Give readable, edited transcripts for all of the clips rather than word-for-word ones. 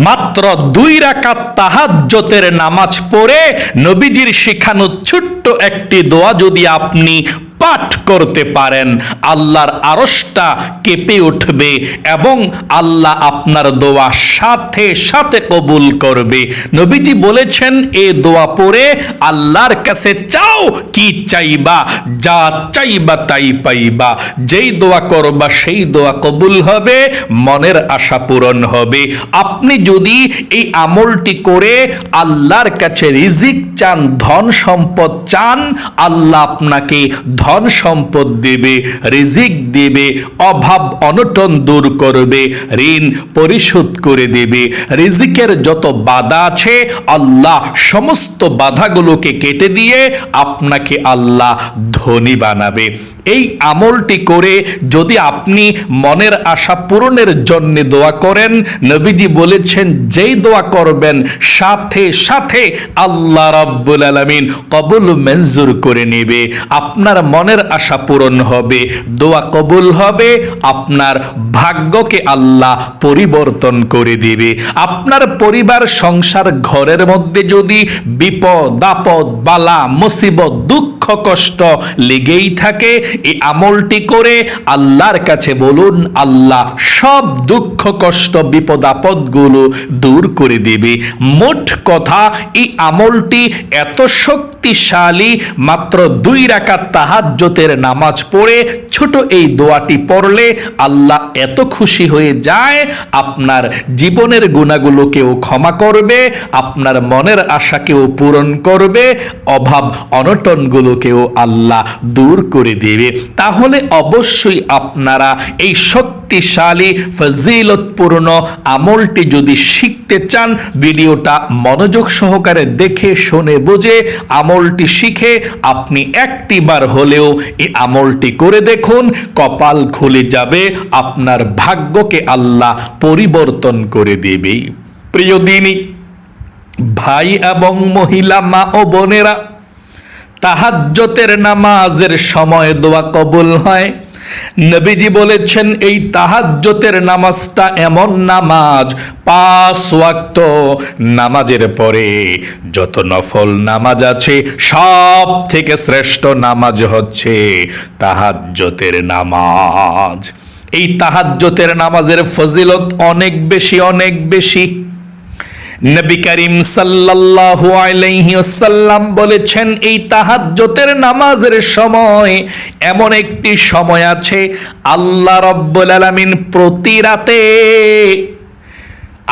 মাত্র 2 রাকাত তাহাজ্জুদের নামাজ পড়ে নবীজির শিখানো ছোট্ট একটি দোয়া যদি আপনি পাঠ করতে পারেন, আল্লাহর আরশটা কেঁপে উঠবে এবং আল্লাহ আপনার দোয়া সাথে সাথে কবুল করবে। নবীজি বলেছেন, এই দোয়া পড়ে আল্লাহর কাছে চাও কি চাইবা, যা চাইবা তাই পাইবা। যেই দোয়া করবা সেই দোয়া কবুল হবে, মনের আশা পূরণ হবে। আপনি যদি এই আমলটি করে আল্লাহর কাছে রিজিক চান, ধন সম্পদ চান, আল্লাহ আপনাকে ধন সম্পদ দেবে, রিজিক দেবে, অভাব অনটন দূর করবে, ঋণ পরিশোধ করে দেবে। রিজিকের যত বাধা আছে আল্লাহ সমস্ত বাধাগুলোকে কেটে দিয়ে আপনাকে আল্লাহ ধনী বানাবে। এই আমলটি করে যদি আপনি মনের আশা পূরণের জন্য দোয়া করেন, নবীজি বলেছেন যেই দোয়া করবেন সাথে সাথে আল্লাহ রাব্বুল আলামিন কবুল মঞ্জুর করে নেবে। আপনার মনের আশা পূরণ হবে, দোয়া কবুল হবে, আপনার ভাগ্যকে আল্লাহ পরিবর্তন করে দিবে। আপনার পরিবার সংসার ঘরের মধ্যে যদি বিপদ আপদ বালা মুসিবত দুঃখ কষ্ট লেগেই থাকে, এই আমলটি করে আল্লাহর কাছে বলুন, আল্লাহ সব দুঃখ কষ্ট বিপদ আপদ গুলো দূর করে দিবে। মোট কথা, এই আমলটি এত শক্তিশালী, মাত্র 2 রাকাত তাহাজ্জুদের নামাজ পড়ে ছোট এই দোয়াটি পড়লে আল্লাহ এত খুশি হয়ে যায়, আপনার জীবনের গুনাহগুলোকেও ক্ষমা করবে, আপনার মনের আশাকেও পূরণ করবে, অভাব অনটনগুলোকেও আল্লাহ দূর করে দেবে। তাহলে অবশ্যই আপনারা এই শক্তিশালী ফজিলতপূর্ণ আমলটি যদি শিখতে চান, ভিডিওটা মনোযোগ সহকারে দেখে শুনে বুঝে আমলটি শিখে আপনি একটিবার হলেও এই আমলটি করে দেখুন, কপাল খুলে যাবে, আপনার ভাগ্যকে আল্লাহ পরিবর্তন করে দেবে। প্রিয় দিনী ভাই এবং মহিলা মা ও বোনেরা, তাহাজ্জুদের নামাজের সময় দোয়া কবুল হয়। নবীজি বলেছেন এই তাহাজ্জুদের নামাজটা এমন নামাজ, 5 ওয়াক্ত নামাজের পরে যত নফল নামাজ আছে সব থেকে শ্রেষ্ঠ নামাজ হচ্ছে তাহাজ্জুদের নামাজ। এই তাহাজ্জুদের নামাজের ফজিলত অনেক বেশি, অনেক বেশি। নবী করিম সাল্লাল্লাহু আলাইহি ওয়াসাল্লাম বলেছেন, এই তাহাজ্জুদের নামাজের সময় এমন একটি সময় আছে, আল্লাহ রাব্বুল আলামিন প্রতি রাতে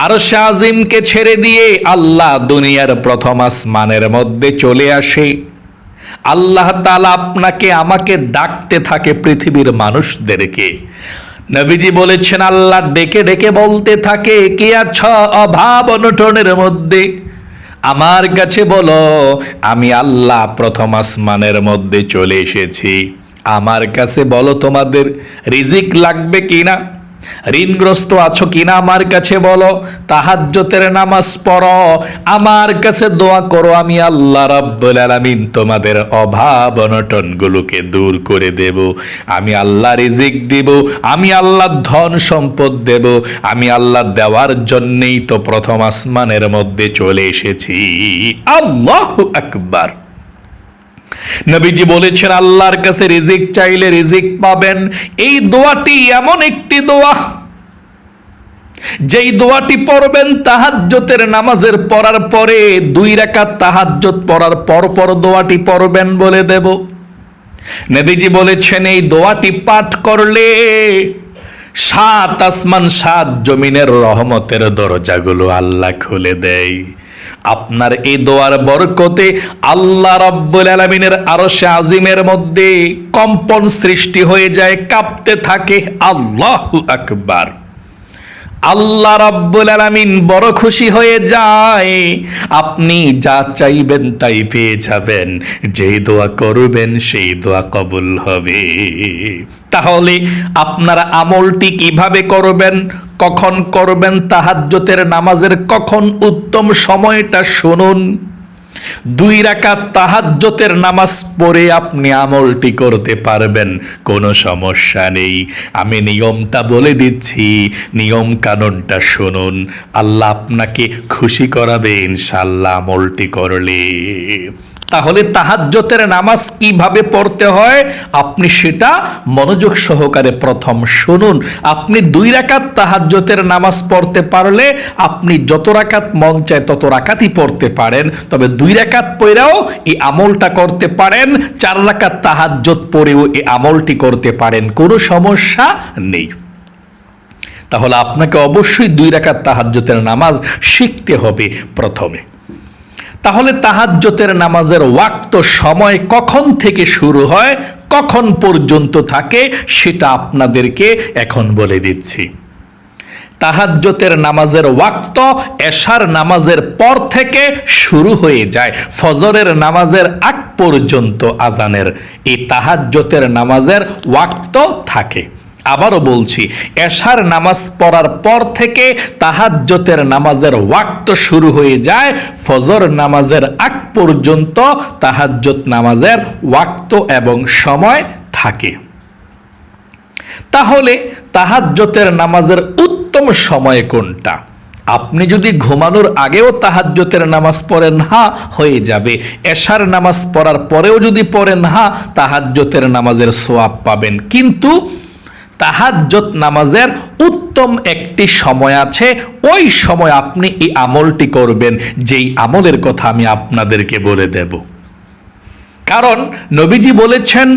আরশে আজিমকে ছেড়ে দিয়ে আল্লাহ দুনিয়ার প্রথম আসমানের মধ্যে চলে আসে। আল্লাহ তাআলা আপনাকে আমাকে ডাকতে থাকে, পৃথিবীর মানুষদেরকে। নবীজি বলেছেন, আল্লাহ ডেকে ডেকে বলতে থাকে, কে আছো অভাব অনটনের মধ্যে, আমার কাছে বলো, আমি আল্লাহ প্রথম আসমানের মধ্যে চলে এসেছি। আমার কাছে বলো তোমাদের রিজিক লাগবে কিনা, ঋণগ্রস্ত আছো কিনা আমার কাছে বলো, তাহাজ্জুদের নামাজ পড়ো, আমার কাছে দোয়া করো, আমি আল্লাহ রাব্বুল আলামিন তোমাদের অভাব অনটন গুলোকে দূর করে দেব। আমি আল্লাহ রিজিক দিব, আমি আল্লাহ ধন সম্পদ দেব, আমি আল্লাহ দেওয়ার জন্যই তো প্রথম আসমানের মধ্যে চলে এসেছি। আল্লাহু আকবার। নবীজি বলেছেন, আল্লাহর কাছে রিজিক চাইলে রিজিক পাবেন। এই দোয়াটি এমন একটি দোয়া, যেই দোয়াটি পড়বেন তাহাজ্জুদের নামাজের পড়ার পরে, 2 রাকাত তাহাজ্জুদ পড়ার পর পর দোয়াটি পড়বেন বলে দেব। নবীজি বলেছেন, এই দোয়াটি পাঠ করলে 7 আসমান 7 জমিনের রহমতের দরজাগুলো আল্লাহ খুলে দেয়। আপনার এই দোয়ার বরকতে আল্লাহ রাব্বুল আলামিনের আরশে আজিমের মধ্যে কম্পন সৃষ্টি হয়ে যায়, কাঁপতে থাকে। আল্লাহু আকবার। আল্লাহ রাব্বুল আলামিন বড় খুশি হয়ে যায়, আপনি যা চাইবেন তাই পেয়ে যাবেন, যেই দোয়া করবেন সেই দোয়া কবুল হবে। তাহলে আপনারা আমলটি কিভাবে করবেন, কখন করবেন, তাহাজ্জুদের নামাজের কখন উত্তম সময়টা শুনুন। 2 রাকাত তাহাজ্জুদের নামাজ পড়ে আপনি আমলটি করতে পারবেন, কোনো সমস্যা নেই। আমি নিয়মটা বলে দিচ্ছি, নিয়ম কানুনটা শুনুন, আল্লাহ আপনাকে খুশি করাবে ইনশাআল্লাহ আমলটি করলে। তাহলে তাহাজ্জুদের নামাজ কিভাবে পড়তে হয় আপনি সেটা মনোযোগ সহকারে প্রথম শুনুন। আপনি 2 রাকাত তাহাজ্জুদের নামাজ পড়তে পারলে আপনি যত রাকাত মন চায় তত রাকাতই পড়তে পারেন, তবে 2 রাকাত পড়েও এই আমলটা করতে পারেন, 4 রাকাত তাহাজ্জুদ পড়েও এই আমলটি করতে পারেন, কোনো সমস্যা নেই। তাহলে আপনাকে অবশ্যই 2 রাকাত তাহাজ্জুদের নামাজ শিখতে হবে প্রথমে। তাহলে তাহাজ্জুদের নামাজের ওয়াক্ত সময় কখন থেকে শুরু হয়, কখন পর্যন্ত থাকে সেটা আপনাদেরকে এখন বলে দিচ্ছি। তাহাজ্জুদের নামাজের ওয়াক্ত এশার নামাজের পর থেকে শুরু হয়ে যায় ফজরের নামাজের আগ পর্যন্ত আজানের এই তাহাজ্জুদের নামাজের ওয়াক্ত থাকে। আবারও বলছি, এশার নামাজ পড়ার পর থেকে তাহাজ্জুদের নামাজের ওয়াক্ত শুরু হয়ে যায়, ফজর নামাজের আগ পর্যন্ত তাহাজ্জুদ নামাজের ওয়াক্ত এবং সময় থাকে। তাহলে তাহাজ্জুদের নামাজের উত্তম সময় কোনটা? আপনি যদি ঘুমানোর আগেও তাহাজ্জুদের নামাজ পড়েন, হয়ে যাবে। এশার নামাজ পড়ার পরেও যদি পড়েন, তাহাজ্জুদের নামাজের সওয়াব পাবেন। কিন্তু তাহাজ্জুদ নামাজের উত্তম একটি সময় আছে, ওই সময় আপনি এই আমলটি করবেন, যেই আমলের কথা আমি আপনাদেরকে বলে দেব। কারণ নবীজি বলেছেন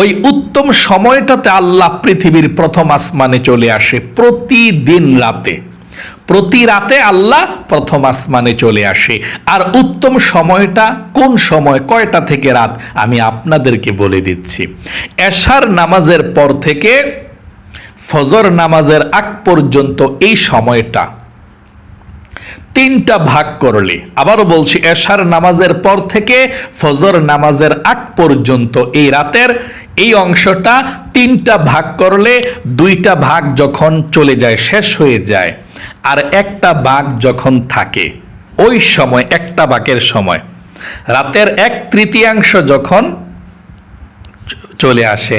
ওই উত্তম সময়টাতে আল্লাহ পৃথিবীর প্রথম আসমানে চলে আসে প্রতিদিন রাতে। প্রতি রাতে আল্লাহ প্রথম আসমানে চলে আসে। আর উত্তম সময়টা কোন সময়, কয়টা থেকে রাত, আমি আপনাদেরকে বলে দিচ্ছি। এশার নামাজের পর থেকে ফজর নামাজের আগ পর্যন্ত এই সময়টা 3টা ভাগ করলে, আবারও বলছি, এশার নামাজের পর থেকে ফজর নামাজের আগ পর্যন্ত এই রাতের এই অংশটা 3টা ভাগ করলে 2টা ভাগ যখন চলে যায়, শেষ হয়ে যায়, আর একটা ভাগ যখন থাকে, ওই সময় একটা ভাগের সময় রাতের 1/3 যখন চলে আসে,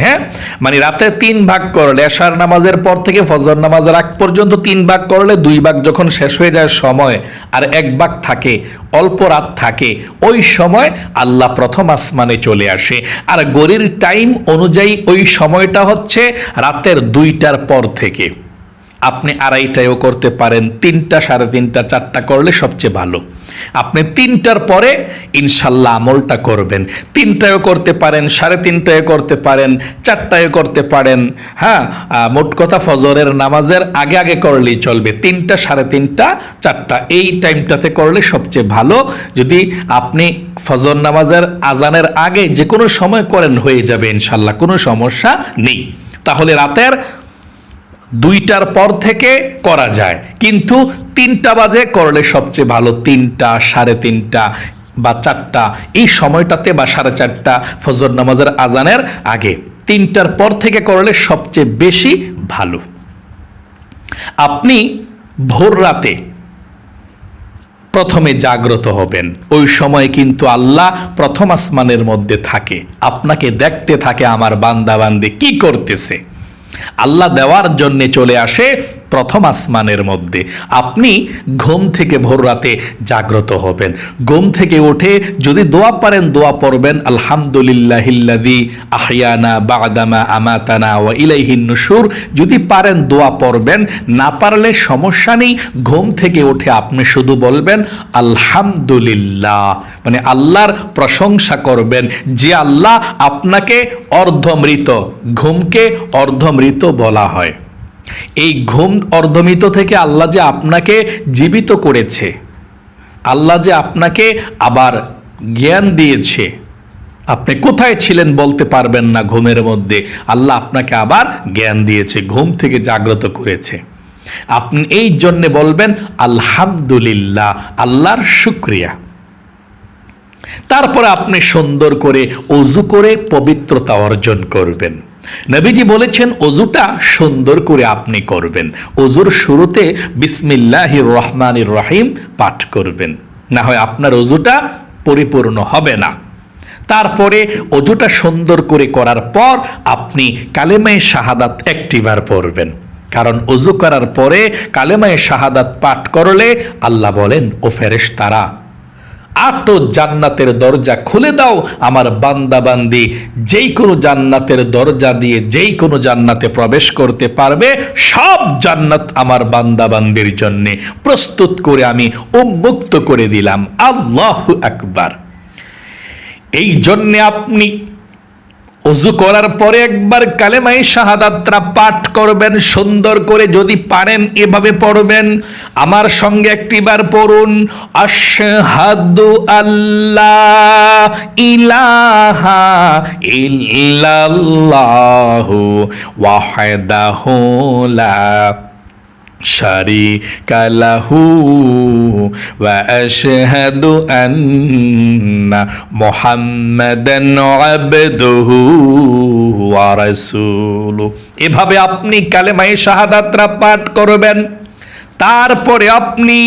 মানে রাতে 3 ভাগ করলে, এশার নামাজের পর থেকে ফজর নামাজের আগ পর্যন্ত 3 ভাগ করলে 2 ভাগ যখন শেষ হয়ে যায় সময়, আর 1 ভাগ থাকে, অল্প রাত থাকে, ওই সময় আল্লাহ প্রথম আসমানে চলে আসে। আর ঘড়ির টাইম অনুযায়ী ওই সময়টা হচ্ছে রাতের 2টার পর থেকে। আপনি 2:30টায়ও করতে পারেন, 3টা, 3:30, 4টা করলে সবচেয়ে ভালো। আপনি 3টার পরে ইনশাল্লাহ আমলটা করবেন। 3টায়ও করতে পারেন, 3:30টায়ও করতে পারেন, 4টায়ও করতে পারেন। মোট কথা ফজরের নামাজের আগে আগে করলেই চলবে। 3টা, 3:30, 4টা এই টাইমটাতে করলে সবচেয়ে ভালো। যদি আপনি ফজর নামাজের আজানের আগে যে কোনো সময় করেন, হয়ে যাবে ইনশাল্লাহ, কোনো সমস্যা নেই। তাহলে রাতের 2টার পর থেকে করা যায়, কিন্তু 3টা বাজে করলে সবচেয়ে ভালো। 3টা, 3:30 বা 4টা এই সময়টাতে, বা 4:30 ফজর নামাজের আজানের আগে, 3টার পর থেকে করলে সবচেয়ে বেশি ভালো। আপনি ভোর রাতে প্রথমে জাগ্রত হবেন, ওই সময় কিন্তু আল্লাহ প্রথম আসমানের মধ্যে থাকে, আপনাকে দেখতে থাকে আমার বান্দা বান্দি কি করতেছে। আল্লাহ দেওয়ার জন্য চলে আসে প্রথম আসমানের মধ্যে। আপনি ঘুম থেকে ভোর রাতে জাগ্রত হবেন। ঘুম থেকে উঠে যদি দোয়া পারেন দোয়া পড়বেন, আলহামদুলিল্লাহিল্লাযী আহইয়ানা বা'দামা আমাতানা ওয়া ইলাইহিন নুশুর। যদি পারেন দোয়া পড়বেন, না পারলে সমস্যা নেই। ঘুম থেকে উঠে আপনি শুধু বলবেন আলহামদুলিল্লাহ, মানে আল্লাহর প্রশংসা করবেন যে আল্লাহ আপনাকে অর্ধমৃত, ঘুমকে অর্ধমৃত বলা হয়। এই ঘুম অর্ধমৃত থেকে আল্লাহ যে আপনাকে জীবিত করেছে, আল্লাহ যে আপনাকে আবার জ্ঞান দিয়েছে, আপনি কোথায় ছিলেন বলতে পারবেন না ঘুমের মধ্যে, আল্লাহ আপনাকে আবার জ্ঞান দিয়েছে, ঘুম থেকে জাগ্রত করেছে। আপনি এই জন্যে বলবেন আলহামদুলিল্লাহ, আল্লাহর শুকরিয়া। তারপরে আপনি সুন্দর করে ওযু করে পবিত্রতা অর্জন করবেন। নবীজি বলেছেন ওযুটা সুন্দর করে আপনি করবেন। ওযুর শুরুতে বিসমিল্লাহির রহমানির রহিম পাঠ করবেন, না হয় আপনার ওযুটা পরিপূর্ণ হবে না। তারপরে অজুটা সুন্দর করে করার পর আপনি কালেমায়ে শাহাদাত একটিবার পড়বেন, কারণ অজু করার পরে কালেমায়ে শাহাদাত পাঠ করলে আল্লাহ বলেন, ও ফেরেশতারা, 8 জান্নাতের দরজা খুলে দাও, আমার বান্দা বান্দি যেই কোনো জান্নাতের দরজা দিয়ে যেই কোনো জান্নাতে প্রবেশ করতে পারবে, সব জান্নাত আমার বান্দা বান্দির জন্য প্রস্তুত করে আমি উন্মুক্ত করে দিলাম। আল্লাহু আকবার। এই জন্যে আপনি অজু করার পরে একবার কালেমায়ে শাহাদাতটা পাঠ করবেন সুন্দর করে, যদি পারেন এভাবে পড়বেন। আমার সঙ্গে একটিবার পড়ুন, আশহাদু আল্লাহ ইলাহা ইল্লাল্লাহু ওয়াহদাহু লা শারীকা লাহু ওয়া আশহাদু আন্না মুহাম্মাদান আবদুহু ওয়া রাসূলুহু। এভাবে আপনি কালেমায়ে শাহাদাতটা পাঠ করবেন। তারপরে আপনি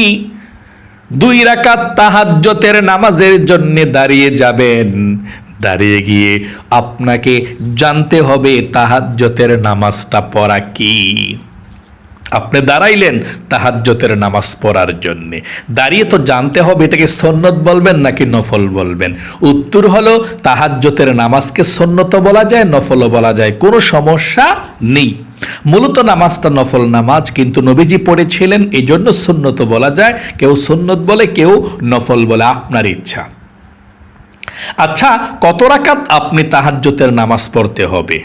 2 রাকাত তাহাজ্জুদের নামাজের জন্য দাঁড়িয়ে যাবেন। দাঁড়িয়ে গিয়ে আপনাকে জানতে হবে তাহাজ্জুদের নামাজটা পড়া কি। আপনি দাঁড়াইলেন তাহাজ্জুদের নামাজ পড়ার জন্য, দাঁড়িয়ে তো জানতে হবে এটাকে সুন্নত বলবেন নাকি নফল বলবেন। উত্তর হলো তাহাজ্জুদের নামাজকে সুন্নত বলা যায়, নফলও বলা যায়, কোনো সমস্যা নেই। মূলত নামাজটা নফল নামাজ, কিন্তু নবীজি পড়েছিলেন এই জন্য সুন্নত বলা যায়। কেউ সুন্নত বলে, কেউ নফল বলে, আপনার ইচ্ছা। আচ্ছা, কত রাকাত আপনি তাহাজ্জুদের নামাজ পড়তে হবে?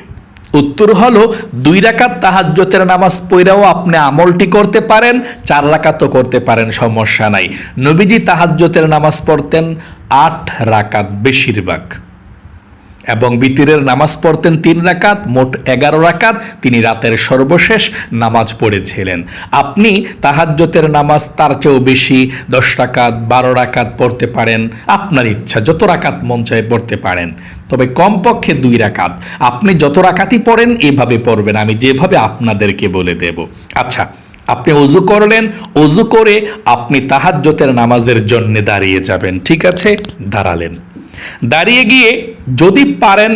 উত্তর হলো 2 রাকাত তাহাজ্জুদের নামাজ পড়াও আপনি আমলটি করতে পারেন, 4 রাকাতও করতে পারেন, সমস্যা নাই। নবীজি তাহাজ্জুদের নামাজ পড়তেন 8 রাকাত বেশিরভাগ, এবং বিতিরের নামাজ পড়তেন 3 রাকাত, মোট 11 রাকাত তিনি রাতের সর্বশেষ নামাজ পড়েছিলেন। আপনি তাহাজ্জুদের নামাজ তার চেয়েও বেশি 10 রাকাত 12 রাকাত পড়তে পারেন, আপনার ইচ্ছা, যত রাকাত মন চায় পড়তে পারেন, তবে কমপক্ষে 2 রাকাত। আপনি যত রাকাতই পড়েন এভাবে পড়বেন, আমি যেভাবে আপনাদেরকে বলে দেব। আচ্ছা, আপনি অজু করলেন, অজু করে আপনি তাহাজ্জুদের নামাজের জন্য দাঁড়িয়ে যাবেন। ঠিক আছে, দাঁড়ালেন। দাঁড়িয়ে গিয়ে যদি পারেন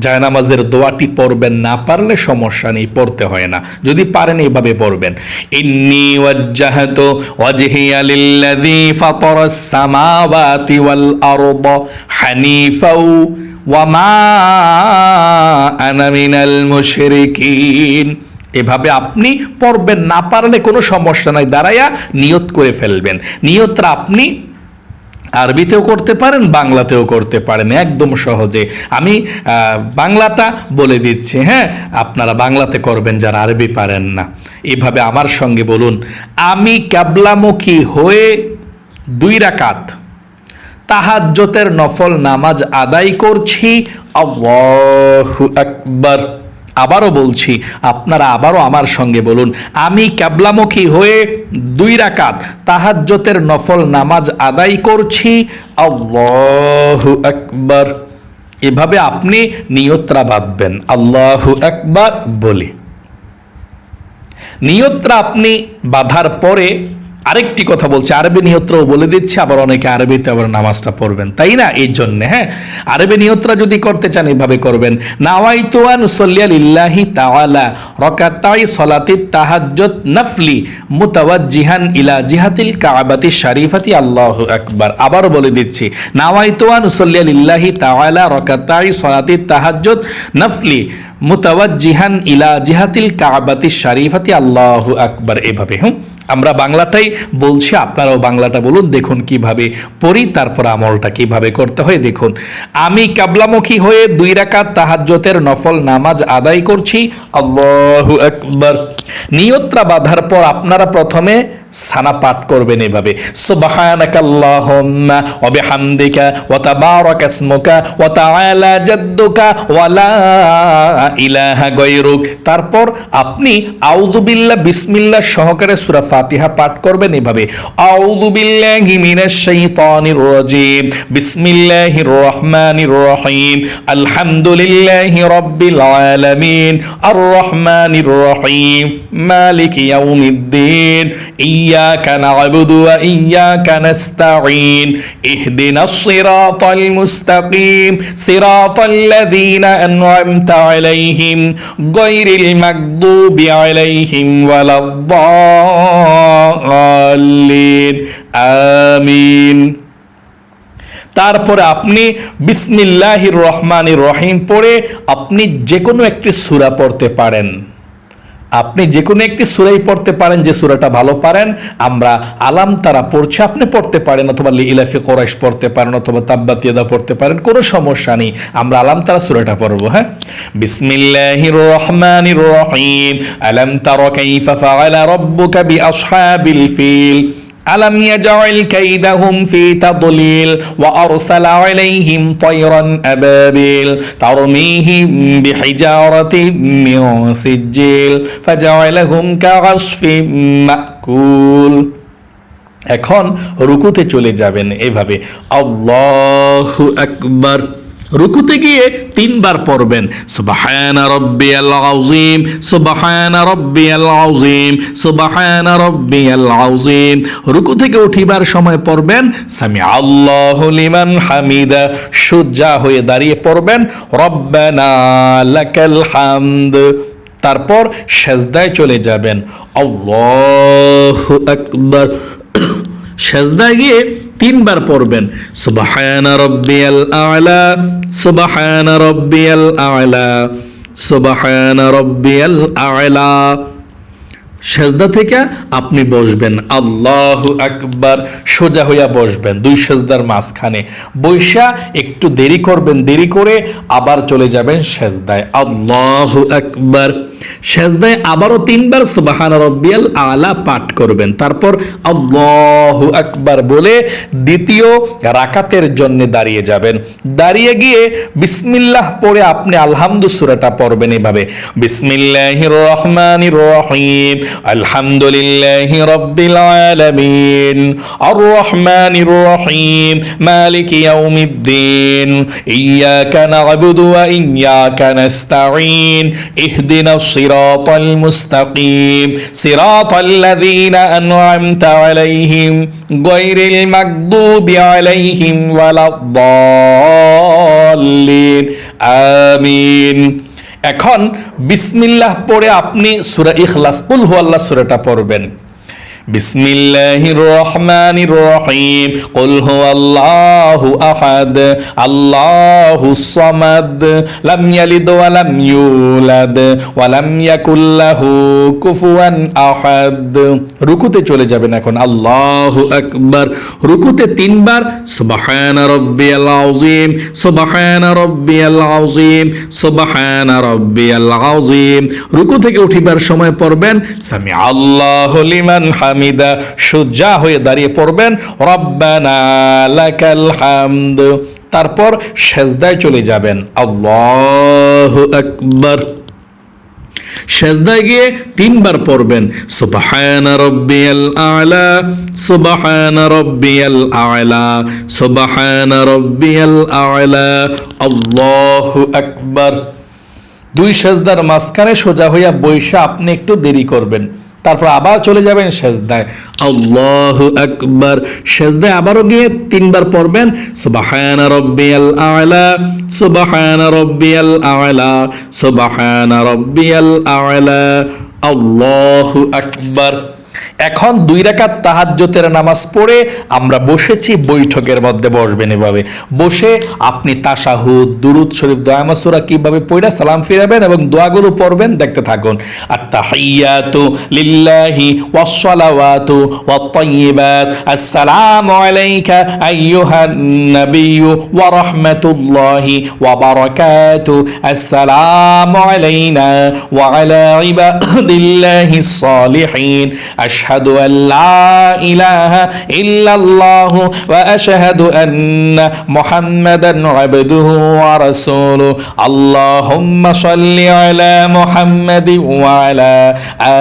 জায়নামাজের দোয়াটি পড়বেন, না পারলে সমস্যা নেই, পড়তে হয় না। যদি পারেন এভাবে পড়বেন, ইন্নী ওয়াজ্জাহতু ওয়াজহিয়া লিল্লাযী ফাতারাস সামাওয়াতি ওয়াল আরদা হানিফাও ওয়া মা আনা মিনাল মুশরিকিন। এভাবে আপনি পড়বেন, না পারলে কোনো সমস্যা নাই, দাঁড়ায়া নিয়ত করে ফেলবেন। নিয়তটা আপনি আরবিতেও করতে পারেন, বাংলাতেও করতে পারেন, একদম সহজে। আমি বাংলাটা বলে দিচ্ছি, হ্যাঁ, আপনারা বাংলাতে করবেন যারা আরবি পারেন না। এভাবে আমার সঙ্গে বলুন, আমি কিবলামুখী হয়ে 2 রাকাত তাহাজ্জুদের নফল নামাজ আদায় করছি। আল্লাহু আকবার। আবারও বলছি, আপনারা আবারও আমার সঙ্গে বলুন, আমি কিবলামুখী হয়ে 2 রাকাত তাহাজ্জুদের নফল নামাজ আদায় করছি। আল্লাহু আকবার। এভাবে আপনি নিয়তটা বাঁধবেন, আল্লাহু আকবার বলে। নিয়তটা আপনি বাঁধার পরে আরেকটি কথা বলছি, আরবি নিয়তটাও বলে দিচ্ছি, আবার অনেকে আরবিতে আবার নামাজটা পড়বেন, তাই না? এই জন্য, হ্যাঁ, আরবি নিয়তটা যদি করতে চান এভাবে করবেন, নাওয়াইতু আন উসাল্লিয়া লিল্লাহি তাআলা রাকাতাই সলাতিত তাহাজ্জুদ নাফলি মুতাওয়াজ্জিহান ইলা জিহাতিল কাবাতি শরীফাতি। আল্লাহু আকবার। আবারও বলে দিচ্ছি, নাওয়াইতু আন উসাল্লিয়া লিল্লাহি তাআলা রাকাতাই সলাতিত তাহাজ্জুদ নাফলি মুতাওয়াজ্জিহান ইলা জিহাতিল কাবাতি শরীফাতি। আল্লাহু আকবার। এভাবে আমরা বাংলাটাই বলছি, আপনারাও বাংলাটা বলুন, দেখুন কিভাবে পড়ি, তারপর আমলটা কিভাবে করতে হয় দেখুন। আমি কিবলামুখী হয়ে 2 রাকাত তাহাজ্জুদের নফল নামাজ আদায় করছি। আল্লাহু আকবার। নিয়তটা বাঁধার পর আপনারা প্রথমে সানা পাঠ করবেন এভাবে, সুবহানাকাল্লাহুম্মা ওয়া বিহামদিকা ওয়া তাবারাকা ইসমুকা ওয়া তাআলা জাদ্দুকা ওয়া লা ইলাহা গায়রুক। তারপর আপনি আউযু বিল্লাহ বিসমিল্লাহ সহকারে সূরা ফাতিহা পাঠ করবেন এভাবে, আউযু বিল্লাহি মিনাশ শাইতানির রাজীম, বিসমিল্লাহির রহমানির রহিম, আলহামদুলিল্লাহি রাব্বিল আলামিন, আর রহমানির রহিম, মালিকি ইয়াউমিদ্দিন, ইয়াকা না'বুদু ওয়া ইয়াকা নাস্তাঈন ইহদিনাস সিরাতাল মুস্তাকিম সিরাতাল্লাযীনা আন'আমতা আলাইহিম গায়রিল মাগদুবি আলাইহিম ওয়ালাদ-দাল্লিন আমিন। তারপরে আপনি বিসমিল্লাহির রহমানির রহিম পড়ে আপনি যে কোনো একটি সূরা পড়তে পারেন। আপনি যে কোনো একটি সূরাই পড়তে পারেন, যে সূরাটা ভালো পারেন। আমরা আলাম তারা পড়ছি, আপনি পড়তে পারেন, অথবা লিইলাফি কুরাইশ পড়তে পারেন, অথবা তাব্বাত ইয়াদা পড়তে পারেন, কোনো সমস্যা নেই। আমরা আলাম তারা সূরাটা পড়বো। হ্যাঁ, বিসমিল্লাহির রহমানির রহিম। আলাম তারা কাইফা ফাআলা রাব্বুকা বিআসহাবিল ফিল ألم يجعل كيدهم في تضليل وأرسل عليهم طيرا أبابيل ترميهم بحجارة من سجيل فجعلهم كعصف مأكول। এখন রুকুতে চলে যাবেন এভাবে, আল্লাহু আকবার। রুকুতে গিয়ে 3 বার পড়বেন সুবহানা রাব্বিয়াল আযীম, সুবহানা রাব্বিয়াল আযীম, সুবহানা রাব্বিয়াল আযীম। রুকু থেকে উঠিবার সময় পড়বেন সামিআল্লাহু লিমান হামিদা, সোজা হয়ে দাঁড়িয়ে পড়বেন রব্বানা লাকাল হামদ। তারপর সেজদায় চলে যাবেন, আল্লাহু আকবার। সেজদায় গিয়ে 3 বার পড়বেন সুবহানা রাব্বিয়াল আ'লা, সুবহানা রাব্বিয়াল আ'লা, সুবহানা রাব্বিয়াল আ'লা। সেজদা থেকে আপনি বসবেন, আল্লাহু আকবার, সোজা হইয়া বসবেন 2 সেজদার মাঝখানে। বৈশা একটু দেরি করবেন, দেরি করে আবার চলে যাবেন সেজদায়, আল্লাহু আকবার। সেজদায় আবারও 3 বার সুবহানা রাব্বিয়াল আ'লা পাঠ করবেন। তারপর আল্লাহু আকবার বলে দ্বিতীয় রাকাতের জন্য দাঁড়িয়ে যাবেন। দাঁড়িয়ে গিয়ে বিসমিল্লাহ পড়ে আপনি আলহামদু সূরাটা পড়বেন এভাবে, বিসমিল্লাহির রহমানির রহিম আলহামদুলিল্লাহি রাব্বিল আলামিন আর রহমানির রহিম মালিকি ইয়াউমিদ্দিন ইয়াকা না'বুদু ওয়া ইয়াকা নাস্তাঈন ইহদিনাস সিরাতাল মুস্তাকিম সিরাতাল্লাযীনা আন'আমতা আলাইহিম গায়রিল মাগদুবি আলাইহিম ওয়ালাদ-দাল্লিন আমিন। এখন বিসমিল্লাহ পড়ে আপনি সূরা ইখলাস কুল হুয়াল্লাহ সূরাটা পড়বেন। বিসমিল্লাহির রহমানির রহিম কুল হুয়াল্লাহু আহাদ আল্লাহুস সামাদ লাম ইয়ালিদ ওয়া লাম ইউলাদ ওয়া লাম ইয়াকুল লাহু কুফুয়ান আহাদ। রুকুতে চলে যাবেন এখন, আল্লাহু আকবার। রুকুতে 3 বার সুবহানা রাব্বিয়াল আযীম, সুবহানা রাব্বিয়াল আযীম, সুবহানা রাব্বিয়াল আযীম। রুকু থেকে উঠিবার সময় পড়বেন সামিআল্লাহু লিমান হামিদা, সোজা হয়ে দাঁড়িয়ে পড়বেন রব্বানা লাকাল হামদ। তারপর সেজদায় চলে যাবেন, আল্লাহু আকবার। সেজদায় গিয়ে 3 বার পড়বেন সুবহানা রাব্বিয়াল আ'লা, সুবহানা রাব্বিয়াল আ'লা, সুবহানা রাব্বিয়াল আ'লা, আল্লাহু আকবার। 2 সেজদার মাঝখানে সোজা হইয়া বৈশা আপনি একটু দেরি করবেন। তারপর আবার চলে যাবেন সেজদায়, আল্লাহু আকবার। সেজদায় আবারও গিয়ে 3 বার পড়বেন সুবহানা রাব্বিয়াল আ'লা, সুবহানা রাব্বিয়াল আ'লা, সুবহানা রাব্বিয়াল আ'লা, আল্লাহু আকবার। এখন 2 রাকাত তাহাজ্জুদের নামাজ পড়ে আমরা বসেছি, বৈঠকের মধ্যে বসবেন এভাবে। বসে আপনি তাশাহুদ, দুরূদ শরীফ, দোয়া মাসুরা কিভাবে পড়ে সালাম ফিরাবেন এবং দোয়াগুলো পড়বেন দেখতে থাকুন। আত-তাহিয়াতু লিল্লাহি ওয়াস-সালাওয়াতু ওয়াত-তাইয়্যিবাত আসসালামু আলাইকা আইয়ুহান নাবিয়্যু ওয়া রাহমাতুল্লাহি ওয়া বারাকাতুহু আসসালামু আলাইনা ওয়া আলা ইবাদিল্লাহিস সালিহিন أشهد أن لا إله إلا الله وأشهد أن محمدا عبده ورسوله اللهم صل على محمد وعلى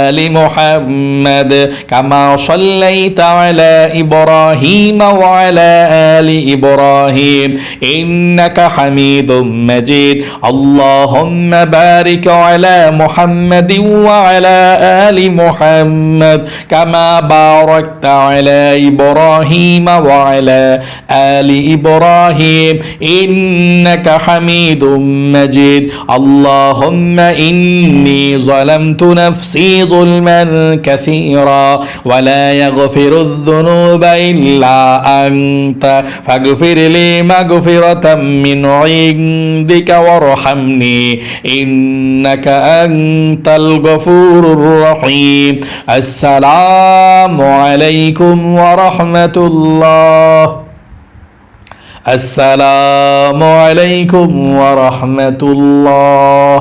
آل محمد كما صليت على إبراهيم وعلى آل إبراهيم إنك حميد مجيد اللهم بارك على محمد وعلى آل محمد কামা বারাকতা আলা ইব্রাহিম ওয়া আলা আলি ইব্রাহিম ইন্নাকা হামিদুম মাজিদ আল্লাহুম্মা ইন্নী যালামতু নাফসি যুলমান কাসীরা ওয়া লা ইয়াগফিরুয যুনুবা ইল্লা আনতা ফাগফির লি মাগফিরাতাম মিন ইনদিকা ওয়ারহামনি ইন্নাকা আনতাল গফুরুর রহিম আসসালামু আলাইকুম ওয়া রাহমাতুল্লাহ আসসালামু আলাইকুম ওয়া রাহমাতুল্লাহ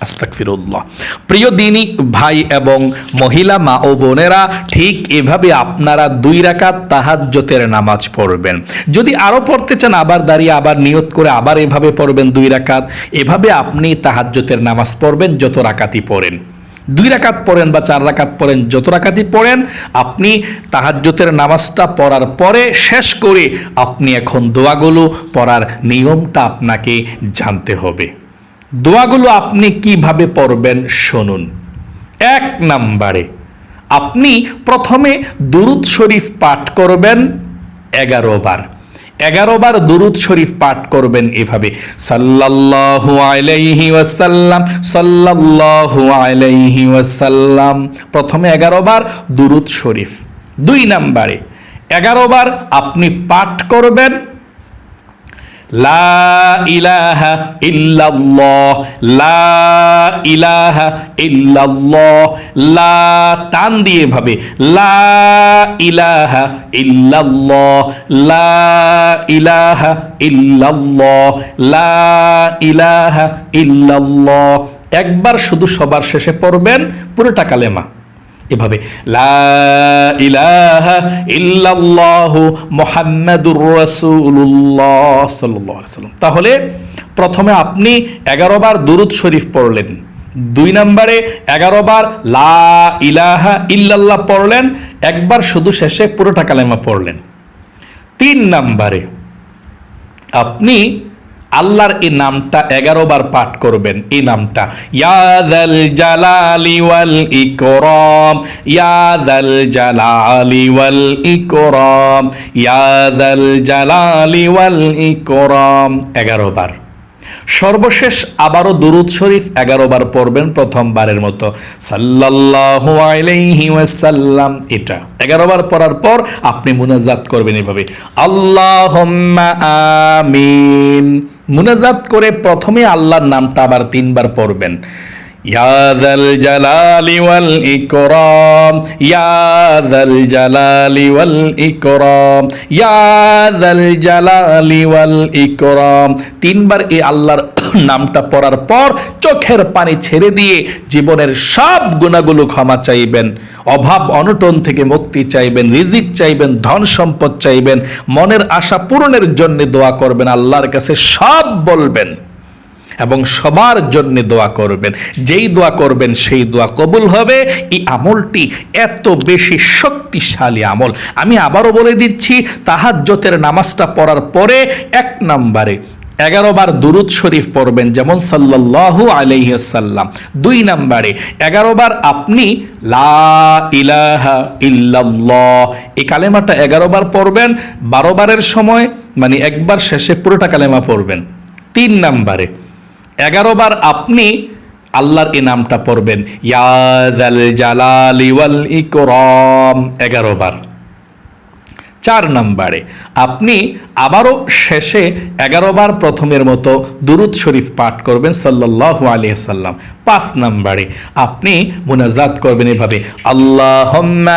আস্তাগফিরুল্লাহ। প্রিয় দিনী ভাই এবং মহিলা মা ও বোনেরা, ঠিক এভাবে আপনারা 2 রাকাত তাহাজ্জুদের নামাজ পড়বেন। যদি আরো পড়তে চান আবার দাঁড়িয়ে আবার নিয়ত করে আবার এভাবে পড়বেন 2 রাকাত। এভাবে আপনি তাহাজ্জুদের নামাজ পড়বেন যত রাকাতই পড়েন, 2 রাকাত পড়েন বা 4 রাকাত পড়েন, যত রাকাতই পড়েন, আপনি তাহাজ্জুদের নামাজটা পড়ার পরে শেষ করে আপনি এখন দোয়াগুলো পড়ার নিয়মটা আপনাকে জানতে হবে। দোয়াগুলো আপনি কিভাবে পড়বেন শুনুন। 1 নম্বরে আপনি প্রথমে দুরূদ শরীফ পাঠ করবেন 11 বার। 11 বার দুরূদ শরীফ পাঠ করবেন এভাবে, সাল্লাল্লাহু আলাইহি ওয়াসাল্লাম, সাল্লাল্লাহু আলাইহি ওয়াসাল্লাম। প্রথমে 11 বার দুরূদ শরীফ। 2 নম্বরে 11 বার আপনি পাঠ করবেন লা ইলাহা ইল্লাল্লাহ, লা ইলাহা ইল্লাল্লাহ, লা টান দিয়ে ভাবে লা ইলাহা ইল্লাল্লাহ, লা ইলাহা ইল্লাল্লাহ, লা ইলাহা ইল্লাল্লাহ। একবার শুধু সবার শেষে পড়বেন পুরোটা কালেমা এভাবে, লা ইলাহা ইল্লাল্লাহু মুহাম্মাদুর রাসূলুল্লাহ সাল্লাল্লাহু আলাইহি ওয়াসাল্লাম। তাহলে প্রথমে আপনি 11 বার দুরূদ শরীফ পড়লেন, 2 নম্বরে 11 বার লা ইলাহা ইল্লাল্লাহ পড়লেন, একবার শুধু শেষে পুরোটা কালেমা পড়লেন। 3 নম্বরে আপনি আল্লাহর এই নামটা 11 বার পাঠ করবেন। এই নামটা ইয়া যাল জালালি ওয়াল ইকরাম, ইয়া যাল জালালি ওয়াল ইকরাম, ইয়া যাল জালালি ওয়াল ইকরাম 11 বার। সর্বশেষ আবারও দুরূদ শরীফ 11 বার পড়বেন প্রথমবারের মতো, সাল্লাল্লাহু আলাইহি ওয়াসাল্লাম। এটা 11 বার পড়ার পর আপনি মুনাজাত করবেন এভাবে, আল্লাহুম্মা আমিন। মুনাজাত করে প্রথমে আল্লাহর নামটা আবার 3 বার পড়বেন, ইয়া যাল জালালি ওয়াল ইকরাম, ইয়া যাল জালালি ওয়াল ইকরাম, ইয়া যাল জালালি ওয়াল ইকরাম। 3 বার এই আল্লাহর নামটা পড়ার পর চোখের পানি ছেড়ে দিয়ে জীবনের সব গুনাহগুলো ক্ষমা চাইবেন, অভাব অনটন থেকে মুক্তি চাইবেন, রিজিক চাইবেন, ধন সম্পদ চাইবেন, মনের আশা পূরণের জন্য দোয়া করবেন, আল্লাহর কাছে সব বলবেন এবং সবার জন্য দোয়া করবেন। যেই দোয়া করবেন সেই দোয়া কবুল হবে। এই আমলটি এত বেশি শক্তিশালী আমল। আমি আবারও বলে দিচ্ছি, তাহাজ্জুদের নামাজটা পড়ার পরে 1 নম্বরে 11 বার দুরূদ শরীফ পড়বেন, যেমন সাল্লাল্লাহু আলাইহি ওয়াসাল্লাম। 2 নম্বরে 11 বার আপনি লা ইলাহা ইল্লাল্লাহ এই কালেমাটা 11 বার পড়বেন। 12 বারের সময় মানে একবার শেষে পুরোটা কালেমা পড়বেন। 3 নম্বরে 11 বার আপনি আল্লাহর এই নামটা পড়বেন, ইয়া যাল জালালি ওয়াল ইকরাম 11 বার। 4 নম্বরে আপনি আবারও শেষে 11 বার প্রথমের মতো দুরূদ শরীফ পাঠ করবেন, সাল্লাল্লাহু আলাইহি ওয়াসাল্লাম। 5 নম্বরে আপনি মুনাজাত করবেন এভাবে, আল্লাহুম্মা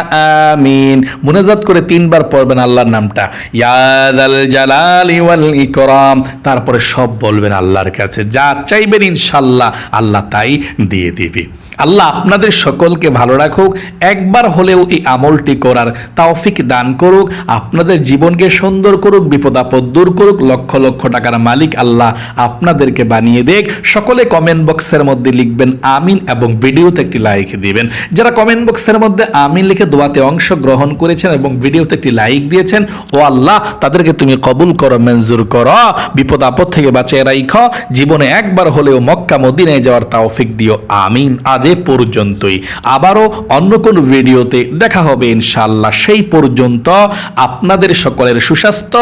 আমিন। মুনাজাত করে 3 বার পড়বেন আল্লাহর নামটা, ইয়া যাল জালালি ওয়াল ইকরাম। তারপরে সব বলবেন আল্লাহর কাছে, যা চাইবেন ইনশাআল্লাহ আল্লাহ তাই দিয়ে দিবে। আল্লাহ আপনাদের সকলকে ভালো রাখুক, একবার হলেও এই আমলটি করার তৌফিক দান করুক। আপনাদের জীবনকে সুন্দর করুক, বিপদ আপদ দূর করুক, লক্ষ লক্ষ টাকার মালিক আল্লাহ আপনাদেরকে বানিয়ে দেখ। সকলে কমেন্ট বক্সের মধ্যে লিখবেন আমিন এবং ভিডিওতে একটি লাইক দিবেন। যারা কমেন্ট বক্সের মধ্যে আমিন লিখে দোয়াতে অংশগ্রহণ করেছেন এবং ভিডিওতে একটি লাইক দিয়েছেন, ও আল্লাহ তাদেরকে তুমি কবুল করো, মঞ্জুর করো, বিপদ আপদ থেকে বাঁচিয়ে রাখো, জীবনে একবার হলেও মক্কা মদিনায় যাওয়ার তৌফিক দিও, আমিন। আজ এ পর্যন্তই, আবারও অন্য কোন ভিডিওতে দেখা হবে ইনশাআল্লাহ। সেই পর্যন্ত আপনাদের সকলের সুস্বাস্থ্য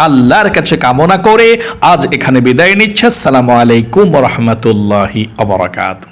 আল্লাহর কাছে কামনা করে আজ এখানে বিদায় নিচ্ছে। আসসালামু আলাইকুম ওয়া রাহমাতুল্লাহি ওয়া বারাকাতুহু।